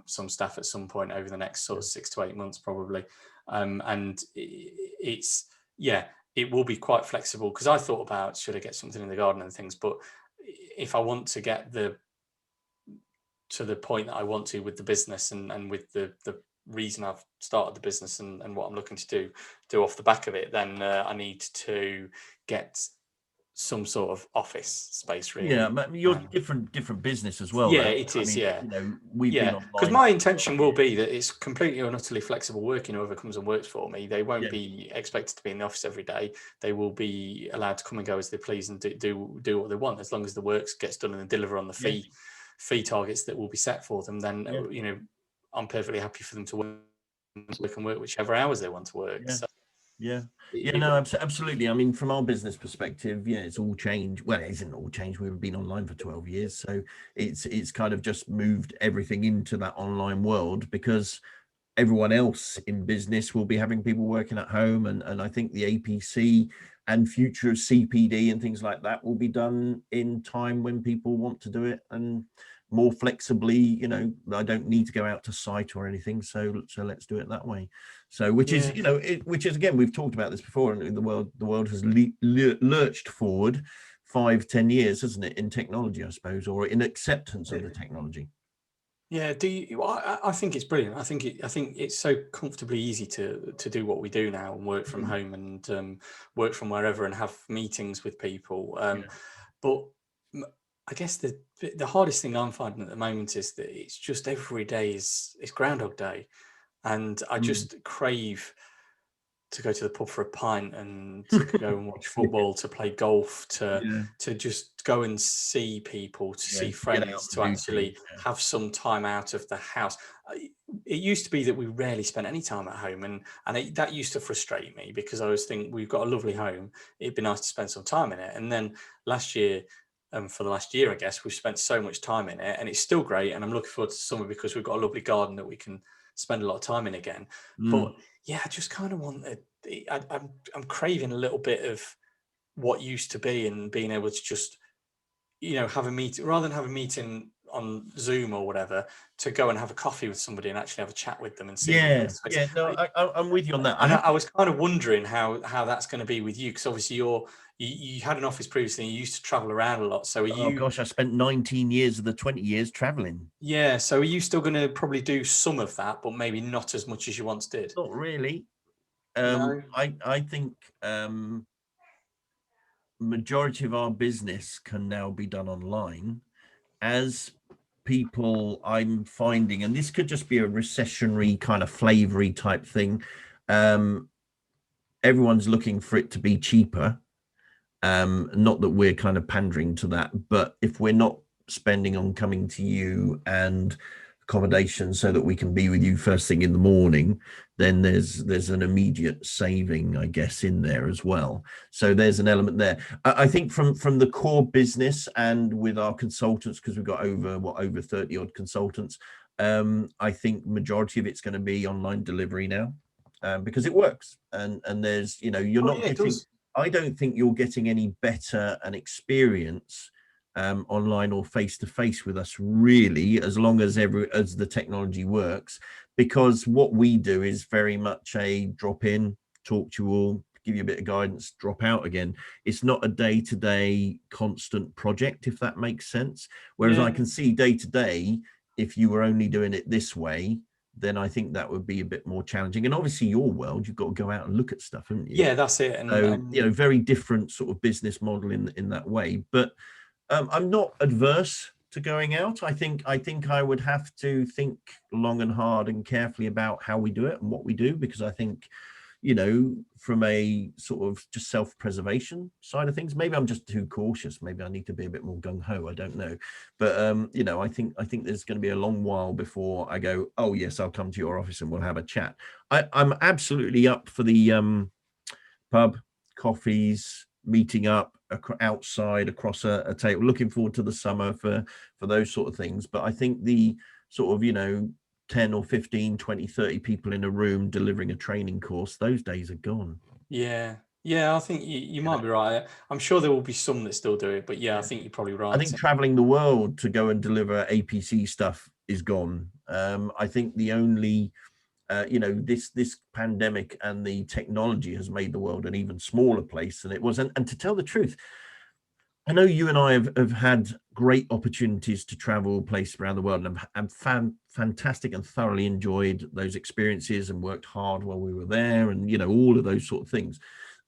some staff at some point over the next sort of 6 to 8 months, probably. And it will be quite flexible, because I thought about, should I get something in the garden and things, but if I want to get to the point that I want to with the business and with the reason I've started the business and what I'm looking to do off the back of it, then I need to get some sort of office space, really. Yeah, you're different business as well. Yeah, though. It is. We've been online, because my intention will be that it's completely and utterly flexible working. Whoever comes and works for me, they won't be expected to be in the office every day. They will be allowed to come and go as they please and do what they want, as long as the work gets done and they deliver on the fee targets that will be set for them. Then I'm perfectly happy for them to work whichever hours they want to work. Absolutely. I mean, from our business perspective, it's all changed. Well, it isn't all changed. We've been online for 12 years, so it's kind of just moved everything into that online world, because everyone else in business will be having people working at home, and I think the APC and future CPD and things like that will be done in time when people want to do it, and more flexibly. I don't need to go out to site or anything, so let's do it that way. So which is again, we've talked about this before, and the world has lurched forward 5-10 years, hasn't it, in technology, I suppose, or in acceptance of the technology. Yeah, I think it's brilliant. I think it's so comfortably easy to do what we do now, and work from home, and work from wherever, and have meetings with people. But I guess the hardest thing I'm finding at the moment is that it's just every day is Groundhog Day, and I just crave to go to the pub for a pint, and to go and watch football, to play golf, to just go and see people, to see friends, to actually have some time out of the house. It used to be that we rarely spent any time at home, and that used to frustrate me, because I always think, we've got a lovely home, it'd be nice to spend some time in it. And then last year, for the last year, I guess, we've spent so much time in it, and it's still great, and I'm looking forward to summer, because we've got a lovely garden that we can spend a lot of time in again. But I just kind of want I'm craving a little bit of what used to be, and being able to just have a meeting, rather than have a meeting on Zoom or whatever, to go and have a coffee with somebody and actually have a chat with them and see. I'm with you on that. I was kind of wondering how that's going to be with you, because obviously you had an office previously, and you used to travel around a lot. So I spent 19 years of the 20 years traveling. Yeah, so are you still going to probably do some of that, but maybe not as much as you once did? Not really. No? I think majority of our business can now be done online, as people, I'm finding, and this could just be a recessionary kind of flavory type thing, everyone's looking for it to be cheaper. Not that we're kind of pandering to that, but if we're not spending on coming to you and accommodation so that we can be with you first thing in the morning, then there's an immediate saving, I guess, in there as well. So there's an element there. I think from the core business, and with our consultants, because we've got over 30 odd consultants, I think majority of it's going to be online delivery now, because it works, and there's you're not getting, I don't think you're getting any better an experience online or face-to-face with us, really, as long as the technology works, because what we do is very much a drop in, talk to you all, give you a bit of guidance, drop out again. It's not a day-to-day constant project, if that makes sense. Whereas I can see day-to-day, if you were only doing it this way, then I think that would be a bit more challenging. And obviously your world, you've got to go out and look at stuff, haven't you? Yeah, that's it. And, so, very different sort of business model in that way. But I'm not adverse to going out. I think I would have to think long and hard and carefully about how we do it and what we do, because I think, from a sort of just self-preservation side of things, maybe I'm just too cautious. Maybe I need to be a bit more gung-ho. I don't know. But, I think there's going to be a long while before I go, oh, yes, I'll come to your office and we'll have a chat. I'm absolutely up for the pub, coffees, meeting up outside across a table. Looking forward to the summer for those sort of things. But I think the sort of, 10 or 15, 20, 30 people in a room delivering a training course, those days are gone. Yeah, I think you might be right. I'm sure there will be some that still do it, but I think you're probably right. I think traveling the world to go and deliver APC stuff is gone. I think the only this pandemic and the technology has made the world an even smaller place than it was. And to tell the truth, I know you and I have had great opportunities to travel places around the world, and have fantastic and thoroughly enjoyed those experiences and worked hard while we were there, and all of those sort of things.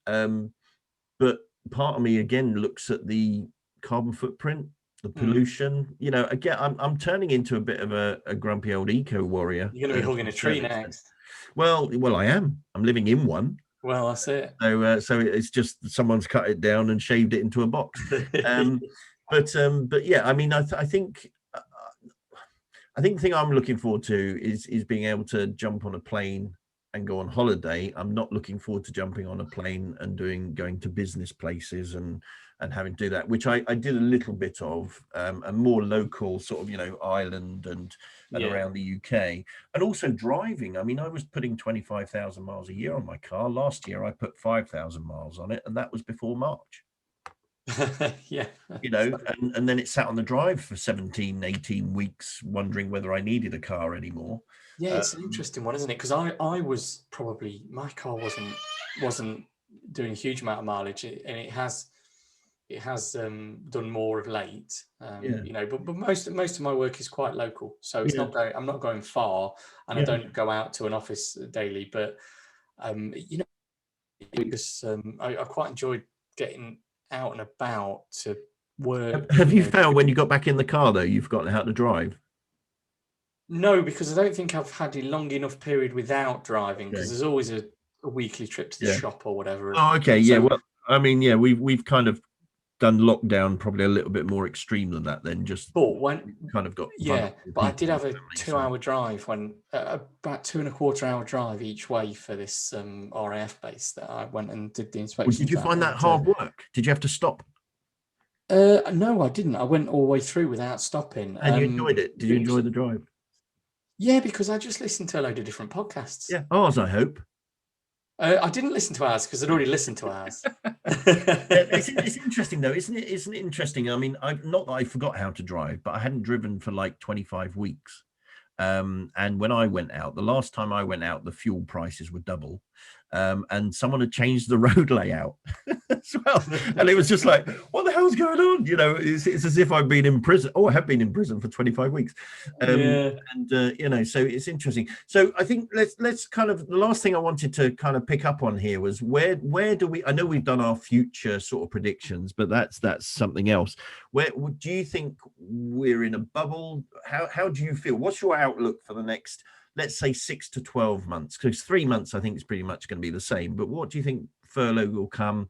But part of me again looks at the carbon footprint, the pollution. Again, I'm turning into a bit of a grumpy old eco warrior. You're going to be hugging a tree next. Well, I am. I'm living in one. Well, that's it. So it's just someone's cut it down and shaved it into a box. But yeah, I mean, I think the thing I'm looking forward to is being able to jump on a plane and go on holiday. I'm not looking forward to jumping on a plane and going to business places and having to do that, which I did a little bit of, a more local sort of, Ireland and around the UK, and also driving. I mean, I was putting 25,000 miles a year on my car. Last year, I put 5,000 miles on it, and that was before March. And then it sat on the drive for 17, 18 weeks, wondering whether I needed a car anymore. Yeah, it's an interesting one, isn't it? Because I was probably, my car wasn't doing a huge amount of mileage, and it has done more of late. But most of my work is quite local, so it's I'm not going far, and I don't go out to an office daily. But because I quite enjoyed getting out and about to work. Have you found when you got back in the car though, you've gotten how to drive? No, because I don't think I've had a long enough period without driving, because there's always a weekly trip to the shop or whatever. Oh, okay. So, well, I mean, we've kind of done lockdown probably a little bit more extreme than that then, but when kind of got but I did have a 2-hour drive, about 2.25 hour drive each way for this RAF base that I went and did the inspection. Did you find that hard work? Did you have to stop? No, I didn't. I went all the way through without stopping. And you enjoyed it? Did you enjoy the drive? Yeah, because I just listened to a load of different podcasts. Yeah, ours, I hope. I didn't listen to ours because I'd already listened to ours. It's interesting though, isn't it? Isn't it interesting? I mean, not that I forgot how to drive, but I hadn't driven for like 25 weeks. And when I went out, the last time I went out, the fuel prices were double. And someone had changed the road layout as well. And it was just like, what the hell's going on? It's as if I've been in prison. Oh, I have been in prison for 25 weeks. And so it's interesting. So I think let's kind of, the last thing I wanted to kind of pick up on here was where do we, I know we've done our future sort of predictions, but that's something else. Where do you think we're in a bubble? How do you feel? What's your outlook for the next, let's say 6 to 12 months, because 3 months I think is pretty much going to be the same. But what do you think furlough will come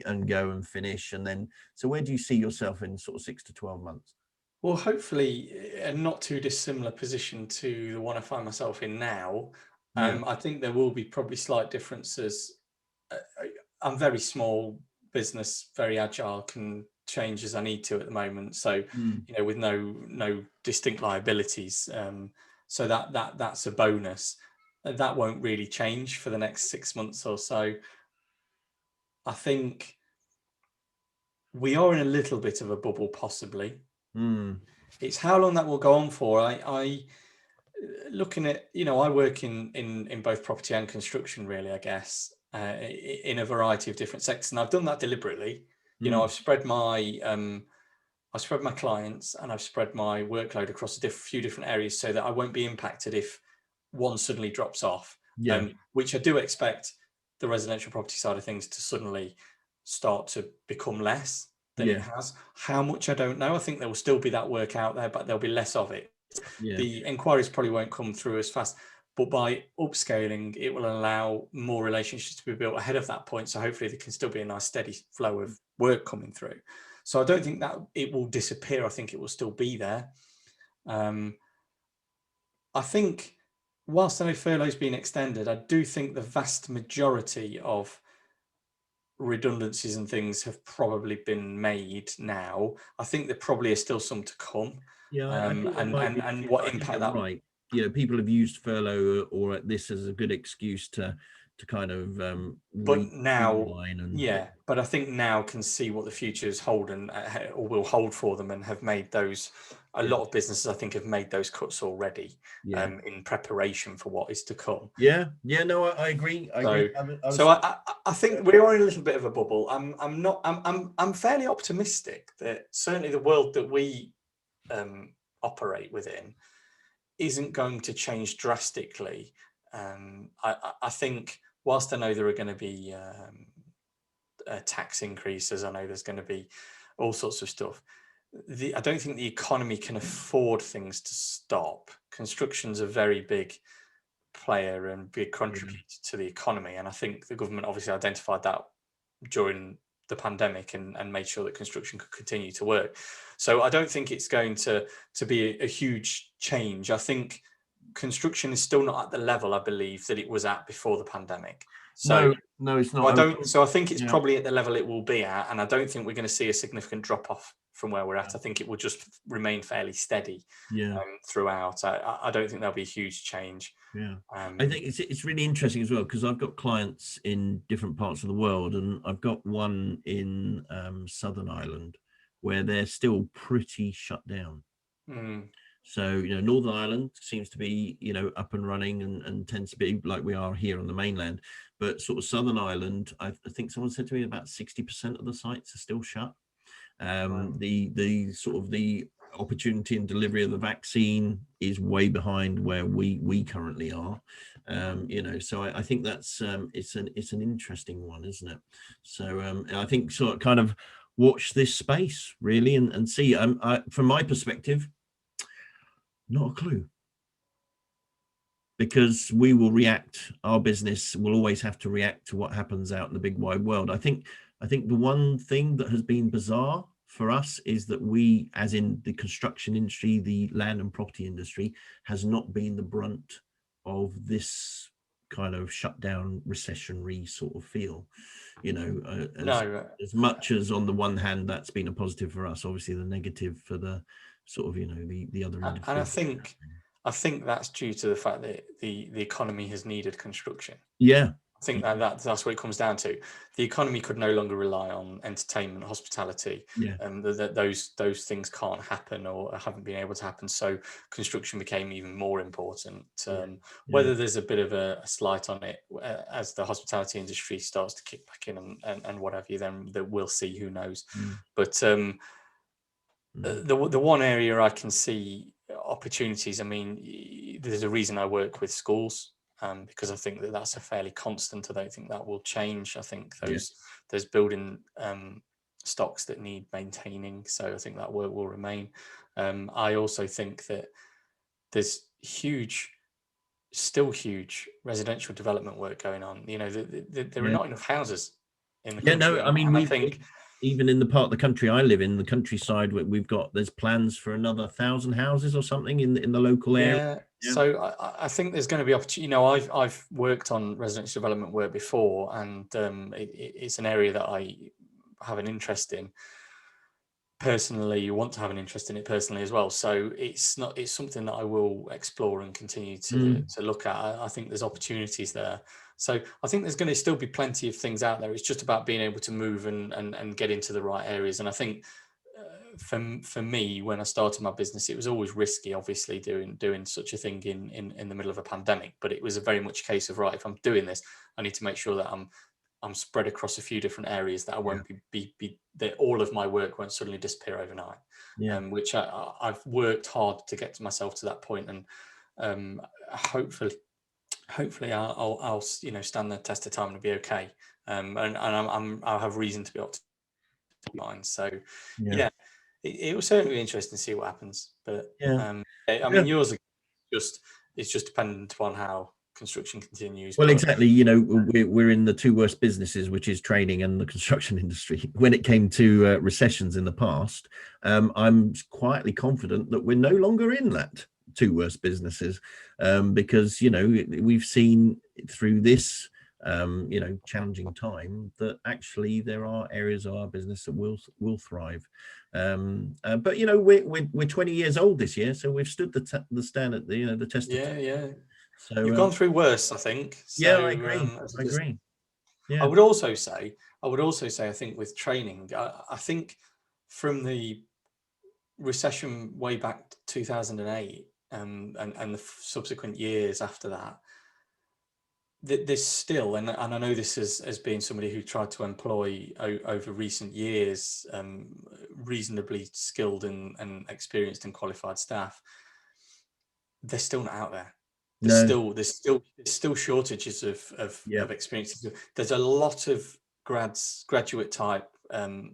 and go and finish? And then, so where do you see yourself in sort of 6 to 12 months? Well, hopefully a not too dissimilar position to the one I find myself in now. I think there will be probably slight differences. I'm very small business, very agile, can change as I need to at the moment. So, with no distinct liabilities. So that's a bonus. That won't really change for the next 6 months or so. I think we are in a little bit of a bubble, possibly. It's how long that will go on for. I looking at, I work in both property and construction, really, I guess. in a variety of different sectors, and I've done that deliberately. You know, I've spread my clients and I've spread my workload across a few different areas so that I won't be impacted if one suddenly drops off. Which I do expect the residential property side of things to suddenly start to become less than it has. How much, I don't know. I think there will still be that work out there, but there'll be less of it. The inquiries probably won't come through as fast, but by upscaling, it will allow more relationships to be built ahead of that point. So hopefully there can still be a nice steady flow of work coming through. So I don't think that it will disappear. I think it will still be there. I think whilst I know furlough's been extended, I do think the vast majority of redundancies and things have probably been made now. I think there probably is still some to come. And what impact that, right. You know, people have used furlough or this as a good excuse to kind of but now, but I think now can see what the future is hold or will hold for them, and have made those. A lot of businesses, I think, have made those cuts already in preparation for what is to come. No, I agree. I think we are in a little bit of a bubble. I'm fairly optimistic that certainly the world that we operate within isn't going to change drastically. I think whilst I know there are going to be tax increases, I know there's going to be all sorts of stuff. I don't think the economy can afford things to stop. Construction's a very big player and big contributor to the economy, and I think the government obviously identified that during the pandemic and made sure that construction could continue to work. So I don't think it's going to be a huge change. I think construction is still not at the level, I believe, that it was at before the pandemic. So no, it's not. I think it's probably at the level it will be at, and I don't think we're going to see a significant drop off from where we're at. I think it will just remain fairly steady throughout. I don't think there'll be a huge change. I think it's really interesting as well, because I've got clients in different parts of the world, and I've got one in Southern Ireland where they're still pretty shut down. So, you know, Northern Ireland seems to be, you know, up and running and tends to be like we are here on the mainland. But sort of Southern Ireland, I think someone said to me about 60% of the sites are still shut. The sort of the opportunity and delivery of the vaccine is way behind where we currently are. You know, so I think that's it's an interesting one, isn't it? So I think sort of kind of watch this space really and see. From my perspective, not a clue, because we will react. Our business will always have to react to what happens out in the big wide world. I think the one thing that has been bizarre for us is that we, as in the construction industry, the land and property industry, has not been the brunt of this kind of shutdown, recessionary sort of feel. You know, as much as on the one hand that's been a positive for us, obviously the negative for the sort of, you know, the other industry. And I think that's due to the fact that the economy has needed construction. I think that's what it comes down to. The economy could no longer rely on entertainment, hospitality, and those things can't happen or haven't been able to happen. So construction became even more important. Whether there's a bit of a slight on it as the hospitality industry starts to kick back in and what have you, then we'll see. Who knows? But the one area I can see opportunities. I mean, there's a reason I work with schools. Because I think that's a fairly constant. I don't think that will change. I think there's building stocks that need maintaining, so I think that work will remain. I also think that there's still huge residential development work going on. You know, there are not enough houses in the country. I mean, I think even in the part of the country I live in, the countryside, there's plans for another 1,000 houses or something in the local area. So I think there's going to be opportunity. You know, I've worked on residential development work before, and it's an area that I have an interest in personally. You want to have an interest in it personally as well. So it's something that I will explore and continue to look at. I think there's opportunities there. So I think there's going to still be plenty of things out there. It's just about being able to move and get into the right areas. And I think for me, when I started my business, it was always risky, obviously, doing such a thing in the middle of a pandemic. But it was a very much a case of, right, if I'm doing this, I need to make sure that I'm spread across a few different areas, that I won't be that all of my work won't suddenly disappear overnight. Which I've worked hard to get to myself to that point, and hopefully I'll stand the test of time and be okay. And I'll have reason to be optimistic. So it will certainly be interesting to see what happens. But I mean, yours are it's just dependent upon how construction continues. Well, exactly. We're in the two worst businesses, which is training and the construction industry. When it came to recessions in the past, I'm quietly confident that we're no longer in that two worst businesses, because we've seen through this challenging time that actually there are areas of our business that will thrive. But we're 20 years old this year, so we've stood the stand at the test. So you've gone through worse, I think. So, I agree. I would also say, I think with training, I think from the recession way back to 2008 and the subsequent years after that, there's still, and I know this as being somebody who tried to employ over recent years reasonably skilled and experienced and qualified staff, they're still not out there. There's still shortages of experiences. There's a lot of graduate type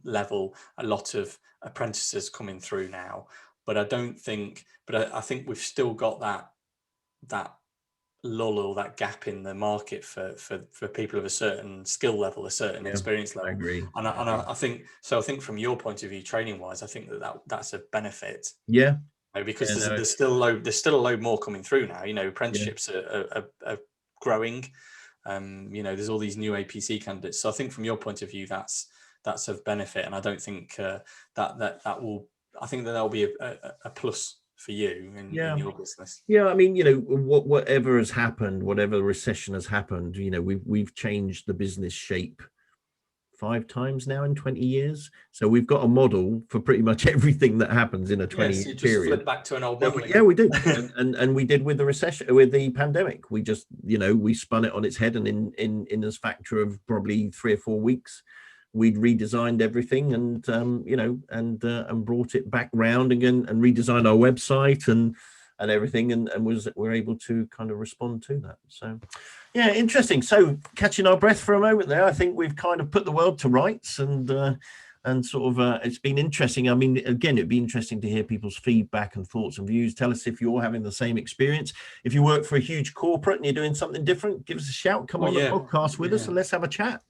level, a lot of apprentices coming through now, but I think we've still got that lull or that gap in the market for people of a certain skill level, a certain experience level. I agree. And I think from your point of view, training wise, I think that's a benefit. Yeah. Because there's still a load more coming through now. Apprenticeships are growing. There's all these new APC candidates. So I think from your point of view, that's of benefit, and I don't think that will. I think that will be a plus for you in your business. Yeah, I mean, whatever has happened, whatever recession has happened, we've changed the business shape 5 times now in 20 years. So we've got a model for pretty much everything that happens in a 20-year period. Flip back to an old model. Yeah, we did. and we did with the recession, with the pandemic. We just, we spun it on its head, and in this factor of probably 3 or 4 weeks, we'd redesigned everything and brought it back round again and redesigned our website and everything, and we're able to kind of respond to that. So yeah, interesting. So catching our breath for a moment there, I think we've kind of put the world to rights, and sort of it's been interesting. I mean, again, it'd be interesting to hear people's feedback and thoughts and views. Tell us if you're having the same experience. If you work for a huge corporate and you're doing something different, give us a shout. Come on the podcast with us and let's have a chat.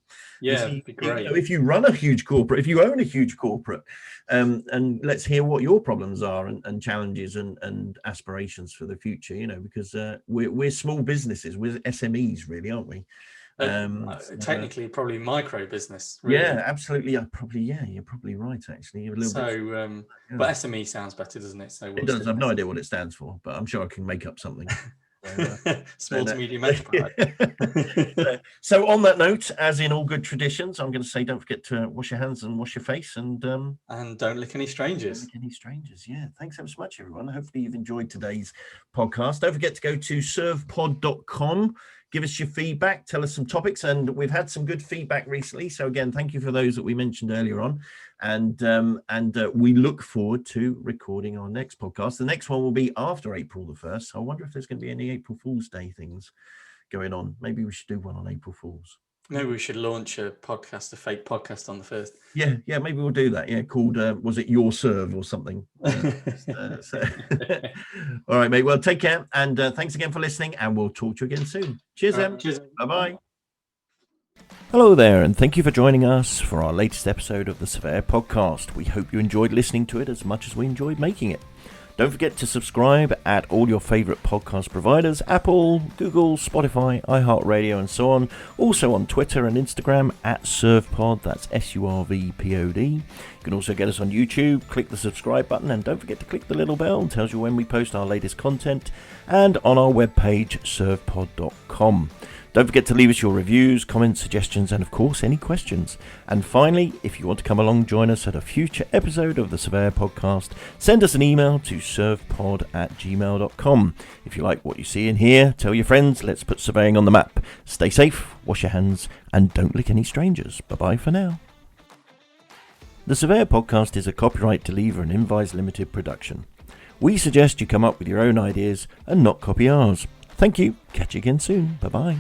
Yeah, it'd be great. If you run a huge corporate, if you own a huge corporate, and let's hear what your problems are and challenges and aspirations for the future, because we're small businesses, we're SMEs really, aren't we? Technically probably micro business, really. Yeah, absolutely. You're probably right, actually. You're a little bit, but SME sounds better, doesn't it? So it does. I've no idea what it stands for, but I'm sure I can make up something. Small to medium enterprise. So on that note, as in all good traditions, I'm going to say don't forget to wash your hands and wash your face, and don't lick any strangers. Yeah, thanks ever so much, everyone. Hopefully you've enjoyed today's podcast. Don't forget to go to survepod.com. Give us your feedback, tell us some topics, and we've had some good feedback recently. So again, thank you for those that we mentioned earlier on, and we look forward to recording our next podcast. The next one will be after April the 1st. I wonder if there's going to be any April Fool's Day things going on. Maybe we should do one on April Fool's. Maybe we should launch a fake podcast on the 1st. Yeah, maybe we'll do that. Yeah, called was it Your Serve or something? All right, mate. Well, take care, and thanks again for listening, and we'll talk to you again soon. Cheers, Em. Cheers. Bye-bye. Hello there, and thank you for joining us for our latest episode of the SurveYOUR podcast. We hope you enjoyed listening to it as much as we enjoyed making it. Don't forget to subscribe at all your favourite podcast providers: Apple, Google, Spotify, iHeartRadio, and so on. Also on Twitter and Instagram at SurvePod, that's SurvPod. You can also get us on YouTube. Click the subscribe button, and don't forget to click the little bell. It tells you when we post our latest content. And on our webpage, survepod.com. gmail.com. Don't forget to leave us your reviews, comments, suggestions, and of course any questions. And finally, if you want to come along, join us at a future episode of the SurveYOUR podcast, send us an email to survepod@gmail.com. If you like what you see and hear, tell your friends. Let's put surveying on the map. Stay safe, wash your hands, and don't lick any strangers. Bye-bye for now. The SurveYOUR podcast is a copyright Deliver and Invise Limited production. We suggest you come up with your own ideas and not copy ours. Thank you. Catch you again soon. Bye-bye.